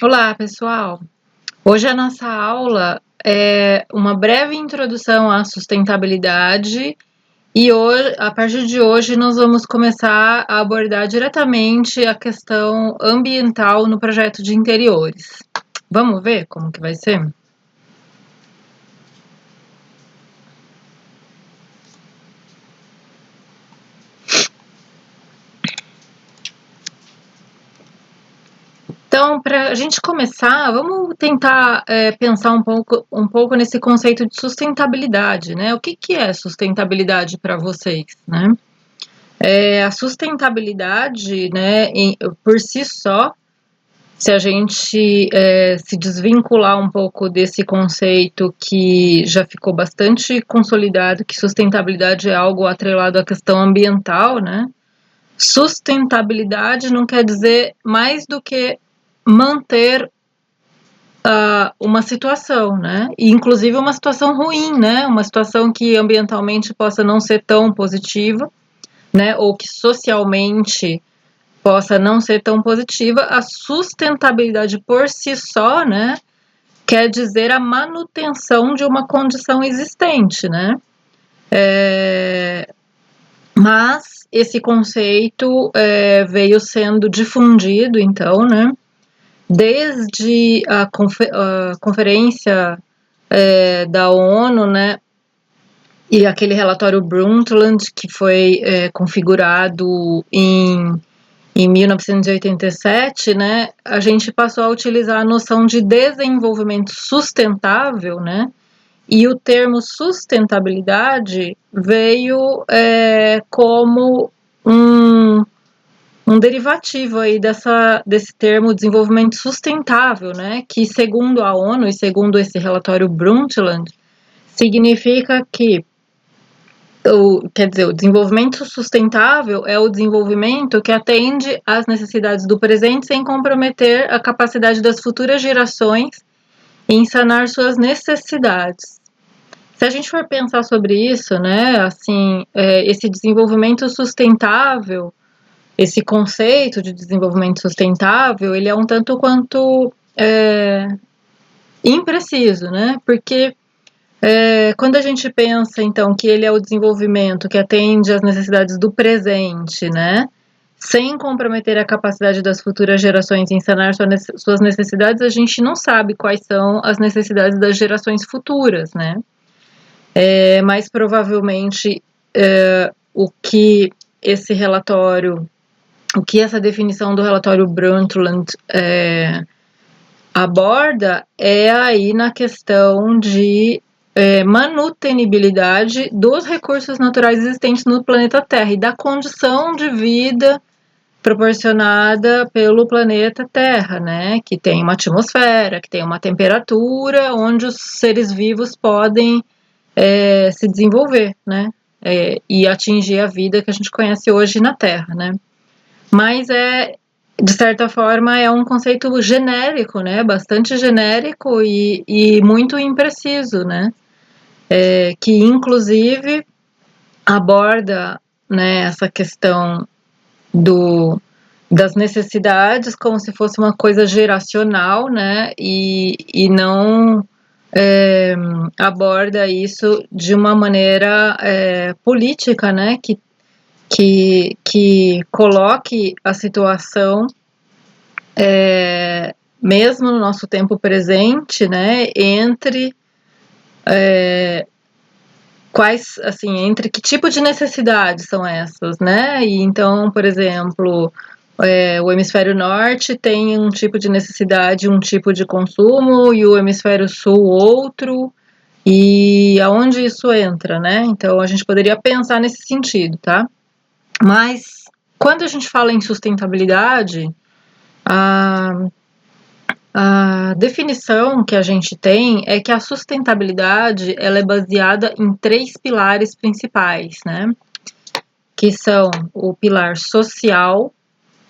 Olá, pessoal. Hoje a nossa aula é uma breve introdução à sustentabilidade e hoje, a partir de hoje nós vamos começar a abordar diretamente a questão ambiental no projeto de interiores. Vamos ver como que vai ser? Então, para a gente começar, vamos tentar pensar um pouco nesse conceito de sustentabilidade, né? O que que é sustentabilidade para vocês, né? A sustentabilidade, né, por si só, se a gente se desvincular um pouco desse conceito que já ficou bastante consolidado, que sustentabilidade é algo atrelado à questão ambiental, né? Sustentabilidade não quer dizer mais do que manter uma situação, né? E inclusive uma situação ruim, né? Uma situação que ambientalmente possa não ser tão positiva, né? Ou que socialmente possa não ser tão positiva, a sustentabilidade por si só, né, quer dizer a manutenção de uma condição existente, né? Mas esse conceito veio sendo difundido, então, né, desde a conferência da ONU, né, e aquele relatório Brundtland, que foi configurado em 1987, né, a gente passou a utilizar a noção de desenvolvimento sustentável, né, e o termo sustentabilidade veio como um derivativo aí desse termo desenvolvimento sustentável, né, que segundo a ONU e segundo esse relatório Brundtland, significa que o desenvolvimento sustentável é o desenvolvimento que atende às necessidades do presente sem comprometer a capacidade das futuras gerações em sanar suas necessidades. Se a gente for pensar sobre isso, né, assim, esse desenvolvimento sustentável, esse conceito de desenvolvimento sustentável, ele é um tanto quanto impreciso, né, porque quando a gente pensa, então, que ele é o desenvolvimento que atende às necessidades do presente, né? Sem comprometer a capacidade das futuras gerações em sanar suas necessidades, a gente não sabe quais são as necessidades das gerações futuras, né? Mas provavelmente o que esse relatório, o que essa definição do relatório Brundtland aborda é aí na questão de manutenibilidade dos recursos naturais existentes no planeta Terra e da condição de vida proporcionada pelo planeta Terra, né? Que tem uma atmosfera, que tem uma temperatura onde os seres vivos podem se desenvolver, né? E atingir a vida que a gente conhece hoje na Terra, né? Mas de certa forma, é um conceito genérico, né? Bastante genérico e muito impreciso, né? Que inclusive aborda, né, essa questão das necessidades como se fosse uma coisa geracional, né? E não aborda isso de uma maneira política, né? Que coloque a situação, mesmo no nosso tempo presente, né, entre entre que tipo de necessidades são essas, né? E então, por exemplo, o hemisfério norte tem um tipo de necessidade, um tipo de consumo, e o hemisfério sul outro, e aonde isso entra, né? Então, a gente poderia pensar nesse sentido, tá? Mas, quando a gente fala em sustentabilidade, a, a definição que a gente tem é que a sustentabilidade ela é baseada em 3 pilares principais, né? Que são o pilar social,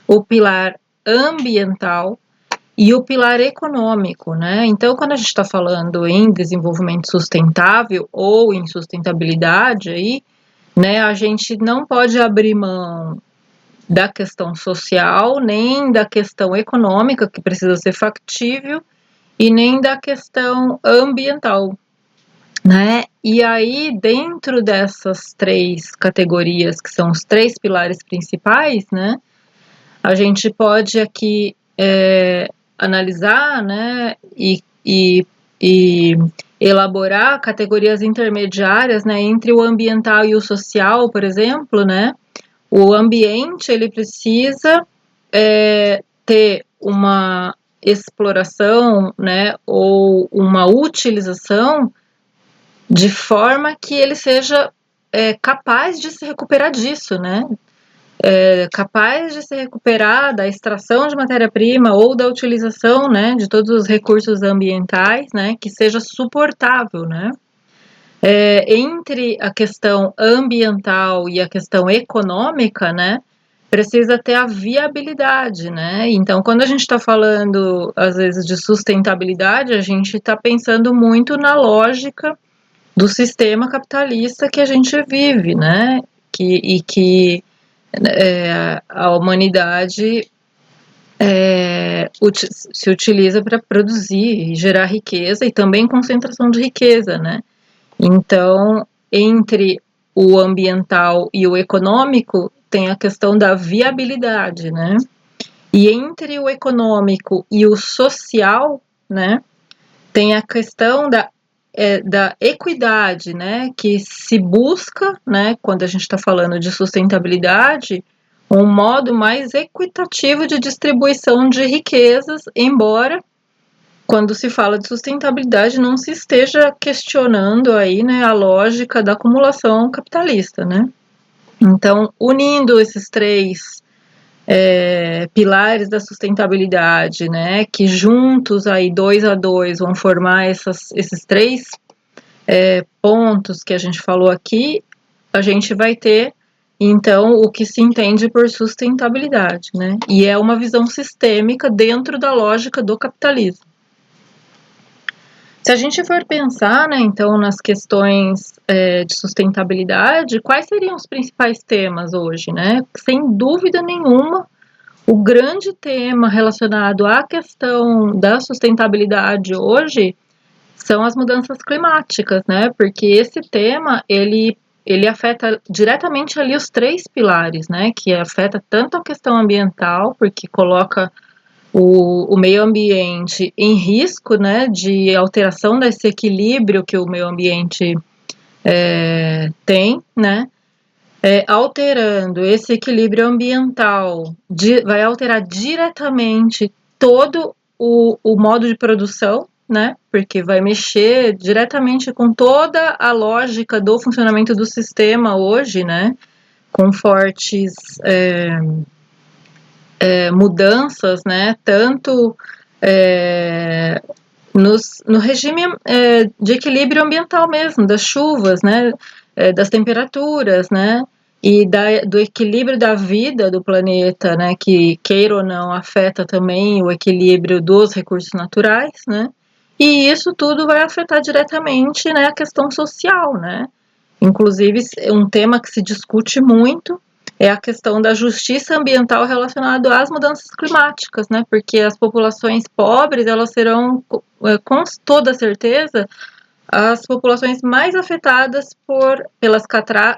o pilar ambiental e o pilar econômico, né? Então, quando a gente está falando em desenvolvimento sustentável ou em sustentabilidade aí, né, a gente não pode abrir mão da questão social, nem da questão econômica, que precisa ser factível, e nem da questão ambiental, né? E aí, dentro dessas 3 categorias, que são os 3 pilares principais, né, a gente pode aqui analisar, né, e elaborar categorias intermediárias, né, entre o ambiental e o social, por exemplo, né. O ambiente, ele precisa ter uma exploração, né, ou uma utilização de forma que ele seja capaz de se recuperar disso, né? Capaz de se recuperar da extração de matéria-prima ou da utilização, né, de todos os recursos ambientais, né, que seja suportável, né? Entre a questão ambiental e a questão econômica, né, precisa ter a viabilidade, né? Então, quando a gente está falando, às vezes, de sustentabilidade, a gente está pensando muito na lógica do sistema capitalista que a gente vive, né? Que a humanidade se utiliza para produzir e gerar riqueza e também concentração de riqueza, né? Então, entre o ambiental e o econômico, tem a questão da viabilidade, né? E entre o econômico e o social, né, tem a questão da equidade, né, que se busca, né, quando a gente está falando de sustentabilidade, um modo mais equitativo de distribuição de riquezas, embora quando se fala de sustentabilidade não se esteja questionando aí, né, a lógica da acumulação capitalista, né? Então, unindo esses 3 pilares da sustentabilidade, né, que juntos aí 2 a 2 vão formar esses 3 pontos que a gente falou aqui, a gente vai ter então o que se entende por sustentabilidade, né? E é uma visão sistêmica dentro da lógica do capitalismo. Se a gente for pensar, né, então, nas questões de sustentabilidade, quais seriam os principais temas hoje, né? Sem dúvida nenhuma, o grande tema relacionado à questão da sustentabilidade hoje são as mudanças climáticas, né? Porque esse tema, ele afeta diretamente ali os 3 pilares, né? Que afeta tanto a questão ambiental, porque coloca o meio ambiente em risco, né, de alteração desse equilíbrio que o meio ambiente tem, né, alterando esse equilíbrio ambiental, vai alterar diretamente todo o modo de produção, né, porque vai mexer diretamente com toda a lógica do funcionamento do sistema hoje, né, com fortes mudanças, né, tanto no regime de equilíbrio ambiental mesmo, das chuvas, né, das temperaturas, né, e do equilíbrio da vida do planeta, né, que, queira ou não, afeta também o equilíbrio dos recursos naturais, né, e isso tudo vai afetar diretamente, né, a questão social, né. Inclusive, um tema que se discute muito é a questão da justiça ambiental relacionada às mudanças climáticas, né? Porque as populações pobres, elas serão, com toda certeza, as populações mais afetadas pelas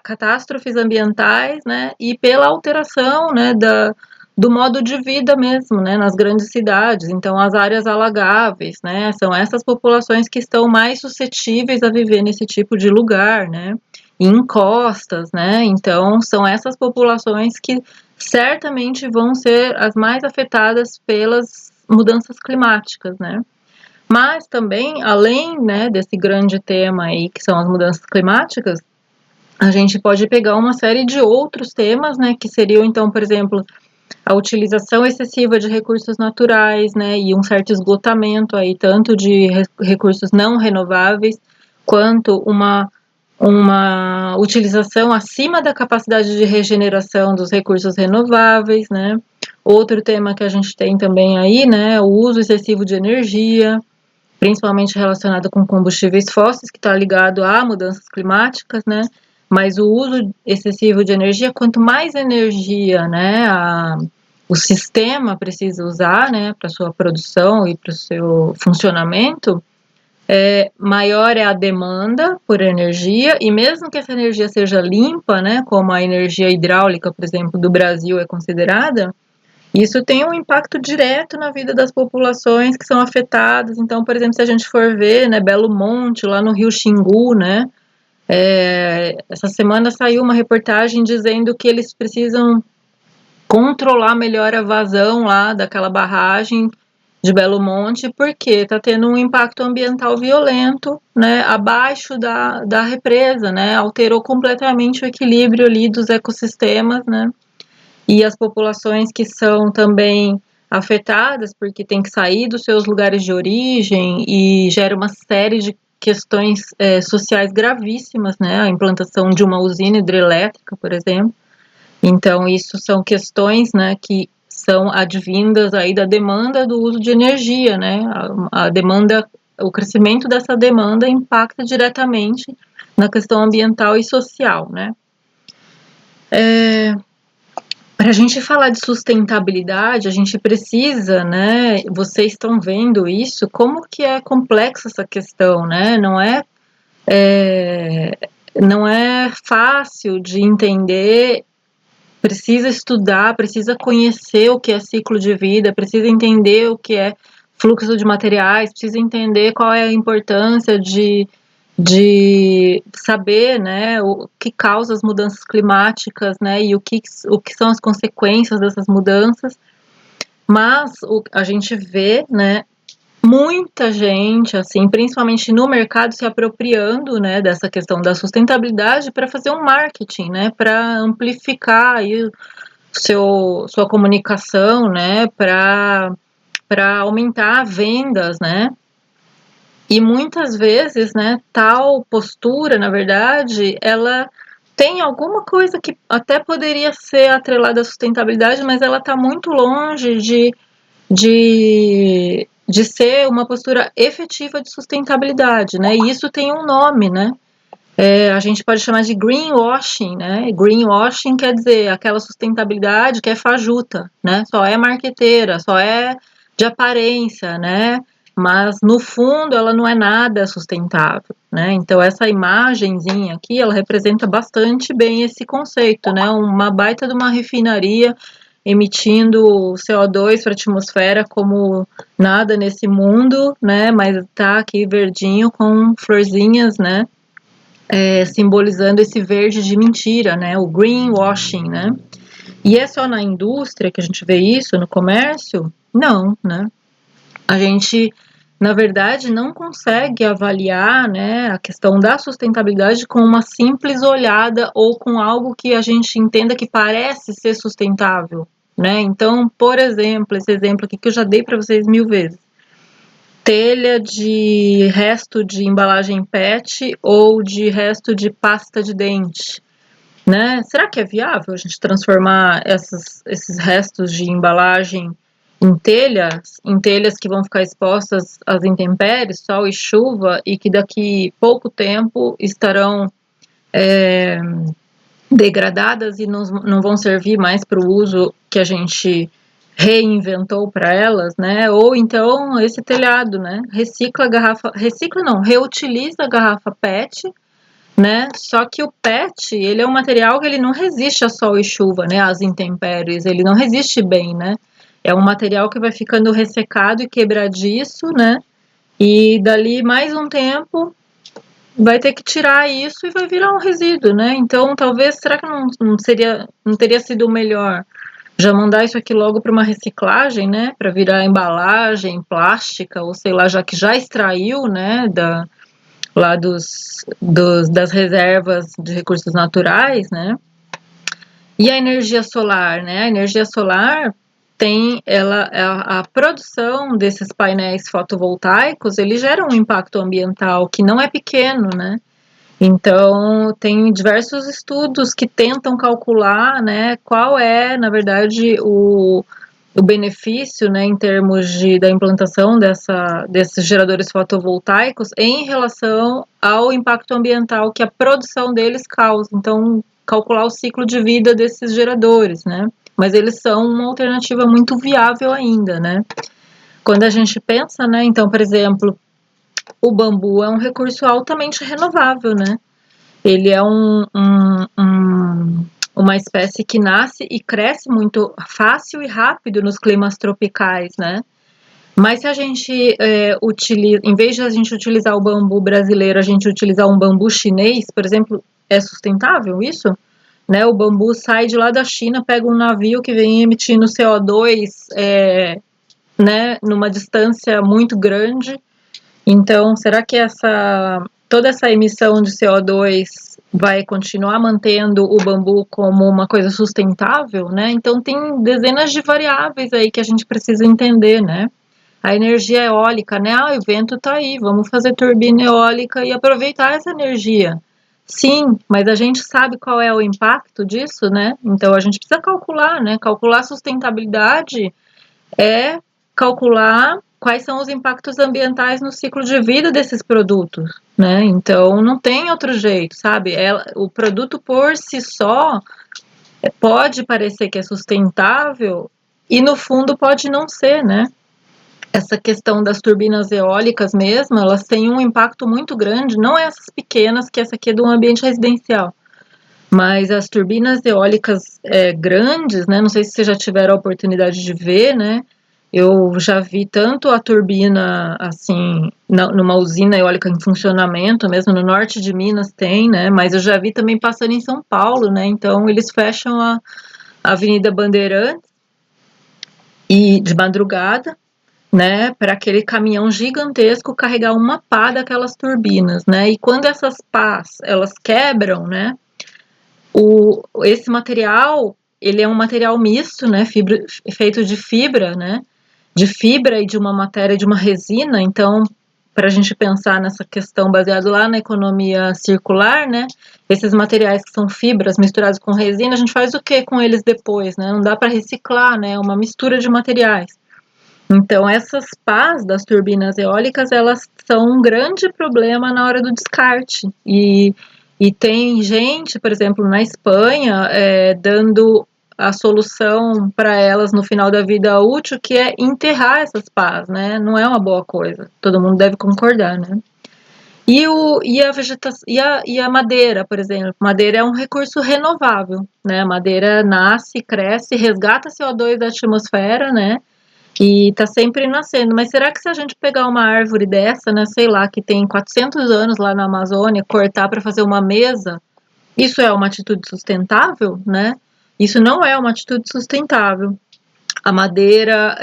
catástrofes ambientais, né? E pela alteração, né? Do modo de vida mesmo, né? Nas grandes cidades. Então, as áreas alagáveis, né? São essas populações que estão mais suscetíveis a viver nesse tipo de lugar, né? E em costas, né? Então, são essas populações que certamente vão ser as mais afetadas pelas mudanças climáticas, né? Mas também, além, né, desse grande tema aí, que são as mudanças climáticas, a gente pode pegar uma série de outros temas, né, que seriam, então, por exemplo, a utilização excessiva de recursos naturais, né, e um certo esgotamento aí, tanto de recursos não renováveis, quanto uma utilização acima da capacidade de regeneração dos recursos renováveis, né. Outro tema que a gente tem também aí, né, o uso excessivo de energia, principalmente relacionado com combustíveis fósseis, que está ligado a mudanças climáticas, né? mas o uso excessivo de energia, quanto mais energia, né, o sistema precisa usar, né, para sua produção e para o seu funcionamento, maior é a demanda por energia, e mesmo que essa energia seja limpa, né, como a energia hidráulica, por exemplo, do Brasil é considerada, isso tem um impacto direto na vida das populações que são afetadas. Então, por exemplo, se a gente for ver, né, Belo Monte, lá no Rio Xingu, né, essa semana saiu uma reportagem dizendo que eles precisam controlar melhor a vazão lá daquela barragem de Belo Monte, porque está tendo um impacto ambiental violento, né, abaixo da represa, né, alterou completamente o equilíbrio ali dos ecossistemas, né, e as populações que são também afetadas, porque tem que sair dos seus lugares de origem e gera uma série de questões sociais gravíssimas, né, a implantação de uma usina hidrelétrica, por exemplo. Então, isso são questões, né, que são advindas aí da demanda do uso de energia, né, a demanda, o crescimento dessa demanda impacta diretamente na questão ambiental e social, né. Para a gente falar de sustentabilidade, a gente precisa, né, vocês estão vendo isso, como que é complexa essa questão, né, não é fácil de entender, precisa estudar, precisa conhecer o que é ciclo de vida, precisa entender o que é fluxo de materiais, precisa entender qual é a importância de saber, né, o que causa as mudanças climáticas, né, e o que são as consequências dessas mudanças, mas a gente vê, né, muita gente, assim, principalmente no mercado, se apropriando, né, dessa questão da sustentabilidade para fazer um marketing, né, para amplificar aí sua comunicação, né, para aumentar vendas, né, e muitas vezes, né, tal postura, na verdade, ela tem alguma coisa que até poderia ser atrelada à sustentabilidade, mas ela está muito longe de ser uma postura efetiva de sustentabilidade, né, e isso tem um nome, né, a gente pode chamar de greenwashing, né? Greenwashing quer dizer aquela sustentabilidade que é fajuta, né? Só é marqueteira, só é de aparência, né? Mas no fundo ela não é nada sustentável, né? Então essa imagenzinha aqui, ela representa bastante bem esse conceito, né? Uma baita de uma refinaria emitindo CO2 para a atmosfera como nada nesse mundo, né? Mas tá aqui verdinho com florzinhas, né? Simbolizando esse verde de mentira, né? O greenwashing, né? E é só na indústria que a gente vê isso, no comércio? Não, né? A gente, na verdade, não consegue avaliar, né, a questão da sustentabilidade com uma simples olhada ou com algo que a gente entenda que parece ser sustentável, né? Então, por exemplo, esse exemplo aqui que eu já dei para vocês 1000 vezes. Telha de resto de embalagem PET ou de resto de pasta de dente, né? Será que é viável a gente transformar esses restos de embalagem em telhas que vão ficar expostas às intempéries, sol e chuva, e que daqui pouco tempo estarão degradadas e não vão servir mais para o uso que a gente reinventou para elas, né? Ou então esse telhado, né? Reutiliza a garrafa PET, né? Só que o PET, ele é um material que ele não resiste a sol e chuva, né? Às intempéries, ele não resiste bem, né? É um material que vai ficando ressecado e quebradiço, né? E dali mais um tempo vai ter que tirar isso e vai virar um resíduo, né? Então, talvez, será que não teria sido melhor já mandar isso aqui logo para uma reciclagem, né? Para virar embalagem plástica, ou sei lá, já que já extraiu, né? Lá das reservas de recursos naturais, né? E a energia solar, né? A energia solar a produção desses painéis fotovoltaicos, ele gera um impacto ambiental que não é pequeno, né? Então, tem diversos estudos que tentam calcular, né, qual é, na verdade, o benefício, né, em termos da implantação desses geradores fotovoltaicos em relação ao impacto ambiental que a produção deles causa. Então, calcular o ciclo de vida desses geradores, né? Mas eles são uma alternativa muito viável ainda, né? Quando a gente pensa, né, então, por exemplo, o bambu é um recurso altamente renovável, né? Ele é uma espécie que nasce e cresce muito fácil e rápido nos climas tropicais, né? Mas se a gente utiliza, em vez de a gente utilizar o bambu brasileiro, a gente utilizar um bambu chinês, por exemplo, é sustentável isso? Né, o bambu sai de lá da China, pega um navio que vem emitindo CO2, né, numa distância muito grande. Então, será que toda essa emissão de CO2 vai continuar mantendo o bambu como uma coisa sustentável, né? Então, tem dezenas de variáveis aí que a gente precisa entender, né? A energia eólica, né? Ah, o vento tá aí, vamos fazer turbina eólica e aproveitar essa energia. Sim, mas a gente sabe qual é o impacto disso, né? Então, a gente precisa calcular, né? Calcular a sustentabilidade é calcular quais são os impactos ambientais no ciclo de vida desses produtos, né? Então não tem outro jeito, sabe? O produto por si só pode parecer que é sustentável e no fundo pode não ser, né? Essa questão das turbinas eólicas mesmo, elas têm um impacto muito grande, não essas pequenas, que essa aqui é de um ambiente residencial, mas as turbinas eólicas grandes, né? Não sei se vocês já tiveram a oportunidade de ver, né? Eu já vi tanto a turbina, assim, numa usina eólica em funcionamento, mesmo no norte de Minas tem, né? Mas eu já vi também passando em São Paulo, né? Então, eles fecham a Avenida Bandeirantes e de madrugada, né? Para aquele caminhão gigantesco carregar uma pá daquelas turbinas, né? E quando essas pás, elas quebram, né? Esse material, ele é um material misto, né? Feito de fibra, né? De fibra e de uma matéria, de uma resina. Então, para a gente pensar nessa questão baseado lá na economia circular, né? Esses materiais que são fibras misturados com resina, a gente faz o que com eles depois, né? Não dá para reciclar, né? É uma mistura de materiais. Então, essas pás das turbinas eólicas, elas são um grande problema na hora do descarte. E tem gente, por exemplo, na Espanha, dando a solução para elas no final da vida útil, que é enterrar essas pás, né? Não é uma boa coisa. Todo mundo deve concordar, né? E a vegetação, e a madeira, por exemplo. Madeira é um recurso renovável, né? A madeira nasce, cresce, resgata CO2 da atmosfera, né? E tá sempre nascendo. Mas será que se a gente pegar uma árvore dessa, né, sei lá, que tem 400 anos lá na Amazônia, cortar para fazer uma mesa, isso é uma atitude sustentável, né? Isso não é uma atitude sustentável. A madeira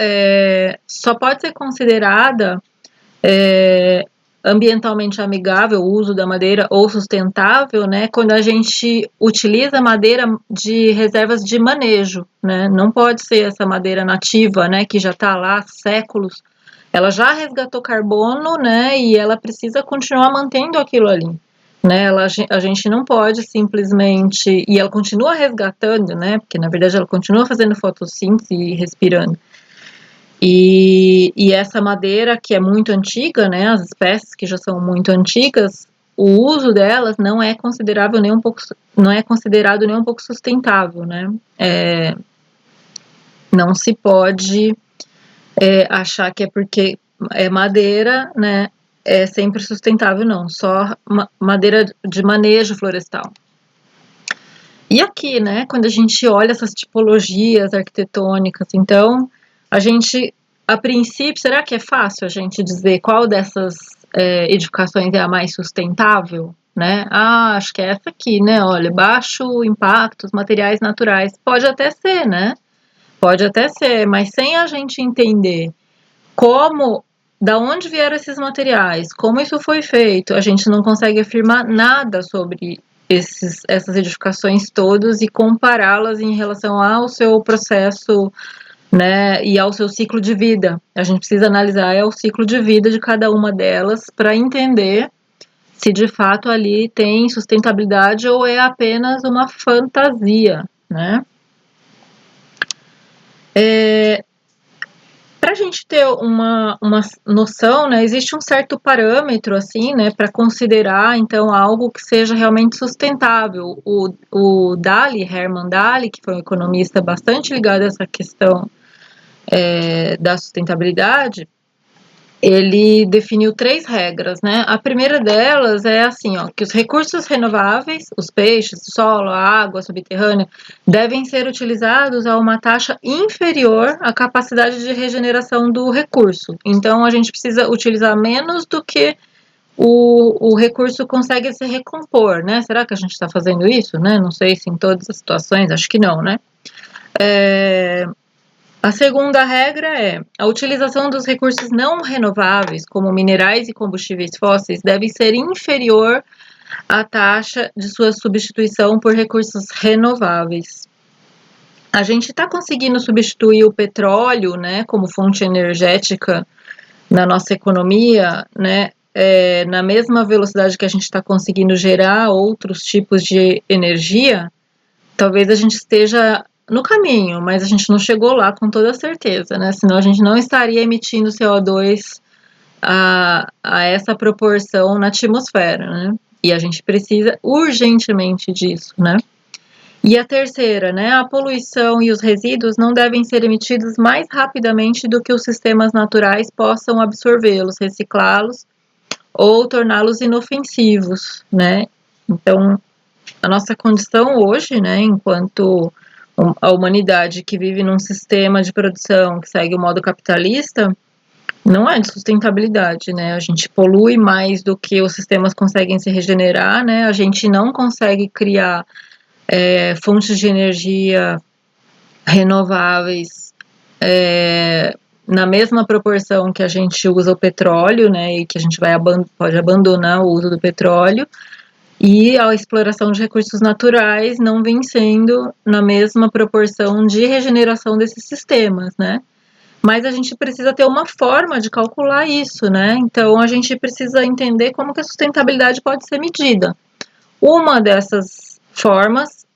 só pode ser considerada é, ambientalmente amigável, o uso da madeira, ou sustentável, né, quando a gente utiliza madeira de reservas de manejo, né, não pode ser essa madeira nativa, né, que já está lá há séculos, ela já resgatou carbono, né, e ela precisa continuar mantendo aquilo ali. Né, a gente não pode simplesmente, e ela continua resgatando, né, porque na verdade ela continua fazendo fotossíntese e respirando. E essa madeira que é muito antiga, né, as espécies que já são muito antigas, o uso delas não é considerável nem um pouco, não é considerado nem um pouco sustentável, né? Não se pode achar que é porque é madeira, né, é sempre sustentável, não. Só madeira de manejo florestal. E aqui, né, quando a gente olha essas tipologias arquitetônicas, então, a gente, a princípio, será que é fácil a gente dizer qual dessas edificações é a mais sustentável? Né? Ah, acho que é essa aqui, né? Olha, baixo impacto, os materiais naturais. Pode até ser, né? Pode até ser, mas sem a gente entender como, da onde vieram esses materiais, como isso foi feito, a gente não consegue afirmar nada sobre essas edificações todas e compará-las em relação ao seu processo, né, e ao seu ciclo de vida. A gente precisa analisar o ciclo de vida de cada uma delas para entender se de fato ali tem sustentabilidade ou é apenas uma fantasia, né? para a gente ter uma noção, né, existe um certo parâmetro, assim, né, para considerar, então, algo que seja realmente sustentável. O Daly, Herman Daly, que foi um economista bastante ligado a essa questão da sustentabilidade, ele definiu 3 regras, né? A primeira delas é assim, ó, que os recursos renováveis, os peixes, o solo, a água subterrânea, devem ser utilizados a uma taxa inferior à capacidade de regeneração do recurso. Então, a gente precisa utilizar menos do que o recurso consegue se recompor, né? Será que a gente está fazendo isso, né? Não sei se em todas as situações, acho que não, né? A segunda regra é: a utilização dos recursos não renováveis, como minerais e combustíveis fósseis, deve ser inferior à taxa de sua substituição por recursos renováveis. A gente está conseguindo substituir o petróleo, né, como fonte energética na nossa economia, né, na mesma velocidade que a gente está conseguindo gerar outros tipos de energia. Talvez a gente esteja no caminho, mas a gente não chegou lá com toda certeza, né? Senão a gente não estaria emitindo CO2 a essa proporção na atmosfera, né? E a gente precisa urgentemente disso, né? E a terceira, né? A poluição e os resíduos não devem ser emitidos mais rapidamente do que os sistemas naturais possam absorvê-los, reciclá-los ou torná-los inofensivos, né? Então, a nossa condição hoje, né, enquanto a humanidade que vive num sistema de produção que segue o modo capitalista, não é de sustentabilidade, né? A gente polui mais do que os sistemas conseguem se regenerar, né? A gente não consegue criar fontes de energia renováveis na mesma proporção que a gente usa o petróleo, né? E que a gente pode abandonar o uso do petróleo. E a exploração de recursos naturais não vem sendo na mesma proporção de regeneração desses sistemas, né? Mas a gente precisa ter uma forma de calcular isso, né? Então a gente precisa entender como que a sustentabilidade pode ser medida. Uma dessas formas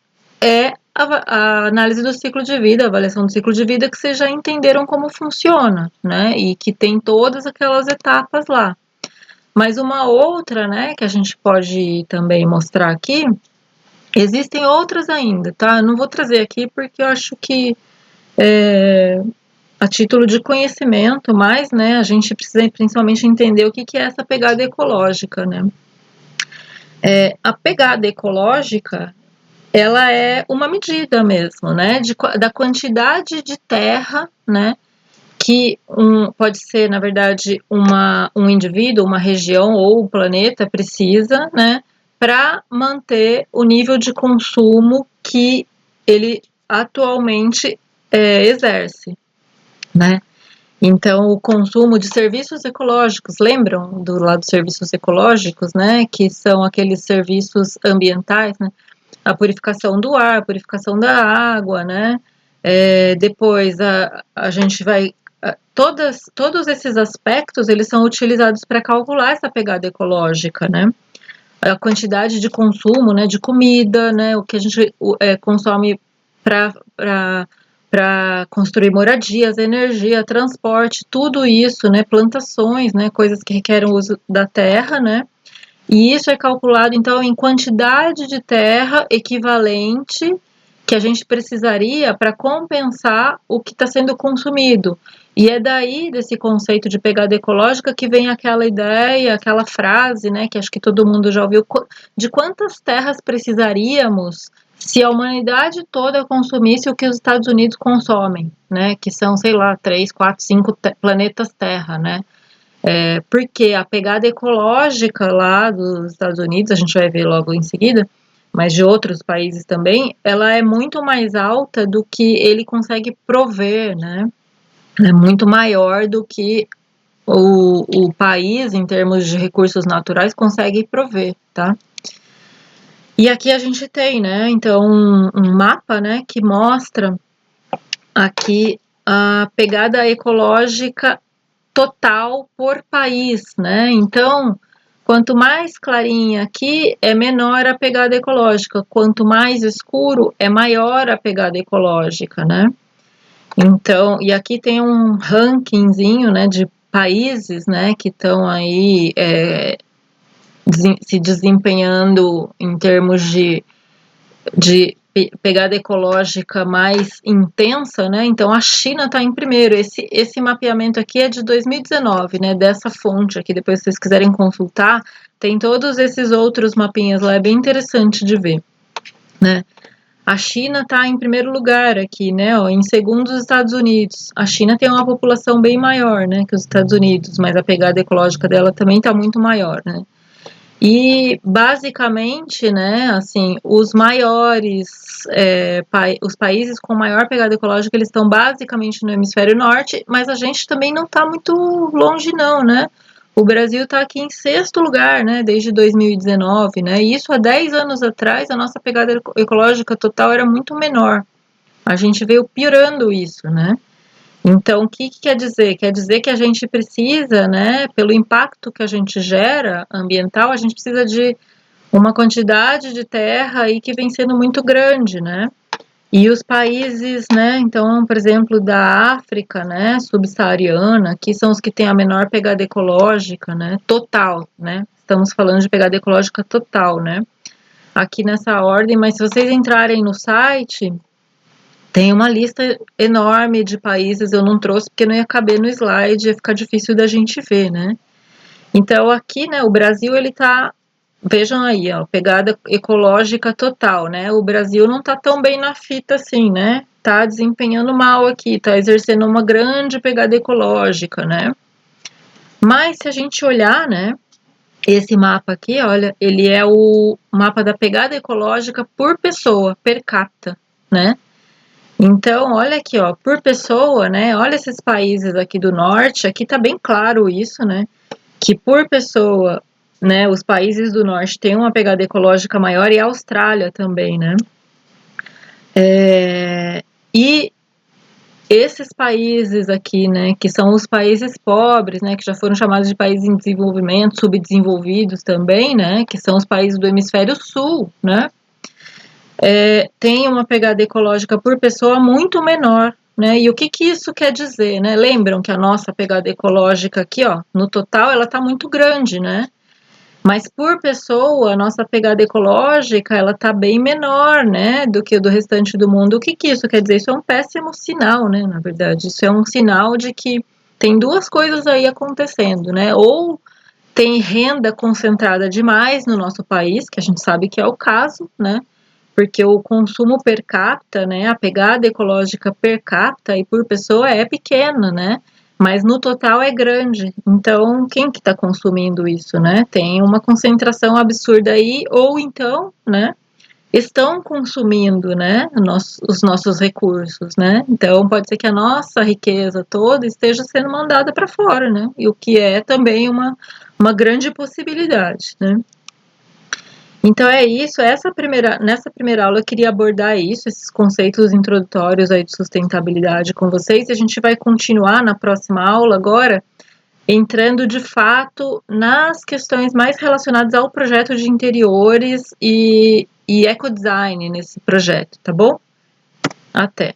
é a análise do ciclo de vida, a avaliação do ciclo de vida, que vocês já entenderam como funciona, né? E que tem todas aquelas etapas lá. Mas uma outra, né, que a gente pode também mostrar aqui, existem outras ainda, tá? Eu não vou trazer aqui porque eu acho que a título de conhecimento, mas, né, a gente precisa principalmente entender o que é essa pegada ecológica, né? A pegada ecológica, ela é uma medida mesmo, né, da quantidade de terra, né, que pode ser, na verdade, um indivíduo, uma região ou um planeta precisa, né, para manter o nível de consumo que ele atualmente exerce, né? Então, o consumo de serviços ecológicos, lembram do lado dos serviços ecológicos, né, que são aqueles serviços ambientais, né, a purificação do ar, a purificação da água, né, depois a gente vai todos esses aspectos, eles são utilizados para calcular essa pegada ecológica, né? A quantidade de consumo, né, de comida, né, o que a gente consome para construir moradias, energia, transporte, tudo isso, né, plantações, né, coisas que requerem o uso da terra, né? E isso é calculado, então, em quantidade de terra equivalente que a gente precisaria para compensar o que está sendo consumido. E é daí, desse conceito de pegada ecológica, que vem aquela ideia, aquela frase, né, que acho que todo mundo já ouviu, de quantas terras precisaríamos se a humanidade toda consumisse o que os Estados Unidos consomem, né, que são, sei lá, 3, 4, 5 planetas Terra, né. Porque a pegada ecológica lá dos Estados Unidos, a gente vai ver logo em seguida, mas de outros países também, ela é muito mais alta do que ele consegue prover, né? É muito maior do que o país, em termos de recursos naturais, consegue prover, tá? E aqui a gente tem, né, então, um mapa, né, que mostra aqui a pegada ecológica total por país, né? Então, quanto mais clarinha aqui, é menor a pegada ecológica. Quanto mais escuro, é maior a pegada ecológica, né? Então, e aqui tem um rankingzinho, né, de países, né, que estão aí se desempenhando em termos de pegada ecológica mais intensa, né? Então a China está em primeiro. Esse mapeamento aqui é de 2019, né? Dessa fonte aqui, depois se vocês quiserem consultar, tem todos esses outros mapinhas lá, é bem interessante de ver, né? A China está em primeiro lugar aqui, né? Ó, em segundo, os Estados Unidos. A China tem uma população bem maior, né, que os Estados Unidos, mas a pegada ecológica dela também está muito maior, né? E basicamente, né, assim, os maiores, os países com maior pegada ecológica, eles estão basicamente no hemisfério norte, mas a gente também não está muito longe não, né? O Brasil está aqui em sexto lugar, né, desde 2019, né? E isso há 10 anos atrás, a nossa pegada ecológica total era muito menor. A gente veio piorando isso, né? Então, o que quer dizer? Quer dizer que a gente precisa, né, pelo impacto que a gente gera ambiental, a gente precisa de uma quantidade de terra aí que vem sendo muito grande, né? E os países, né, então, por exemplo, da África, né, subsaariana, que são os que têm a menor pegada ecológica, né, total, né? Estamos falando de pegada ecológica total, né? Aqui nessa ordem, mas se vocês entrarem no site, tem uma lista enorme de países, eu não trouxe porque não ia caber no slide, ia ficar difícil da gente ver, né? Então aqui, né, o Brasil ele tá, vejam aí, ó, pegada ecológica total, né? O Brasil não tá tão bem na fita assim, né? Tá desempenhando mal aqui, tá exercendo uma grande pegada ecológica, né? Mas se a gente olhar, né, esse mapa aqui, olha, ele é o mapa da pegada ecológica por pessoa, per capita, né? Então, olha aqui, ó, por pessoa, né? Olha esses países aqui do norte, aqui tá bem claro isso, né? Que por pessoa, né, os países do norte têm uma pegada ecológica maior e a Austrália também, né? E esses países aqui, né, que são os países pobres, né, que já foram chamados de países em desenvolvimento, subdesenvolvidos também, né, que são os países do hemisfério sul, né? Tem uma pegada ecológica por pessoa muito menor, né? E o que isso quer dizer, né? Lembram que a nossa pegada ecológica aqui, ó, no total, ela tá muito grande, né? Mas por pessoa, a nossa pegada ecológica, ela tá bem menor, né, do que o do restante do mundo. O que isso quer dizer? Isso é um péssimo sinal, né, na verdade. Isso é um sinal de que tem duas coisas aí acontecendo, né? Ou tem renda concentrada demais no nosso país, que a gente sabe que é o caso, né? Porque o consumo per capita, né, a pegada ecológica per capita e por pessoa é pequena, né? Mas no total é grande. Então, quem que está consumindo isso, né? Tem uma concentração absurda aí, ou então, né, estão consumindo, né, os nossos recursos, né? Então, pode ser que a nossa riqueza toda esteja sendo mandada para fora, né? E o que é também uma grande possibilidade, né? Então é isso, nessa primeira aula eu queria abordar isso, esses conceitos introdutórios aí de sustentabilidade com vocês, e a gente vai continuar na próxima aula agora, entrando de fato nas questões mais relacionadas ao projeto de interiores e ecodesign nesse projeto, tá bom? Até!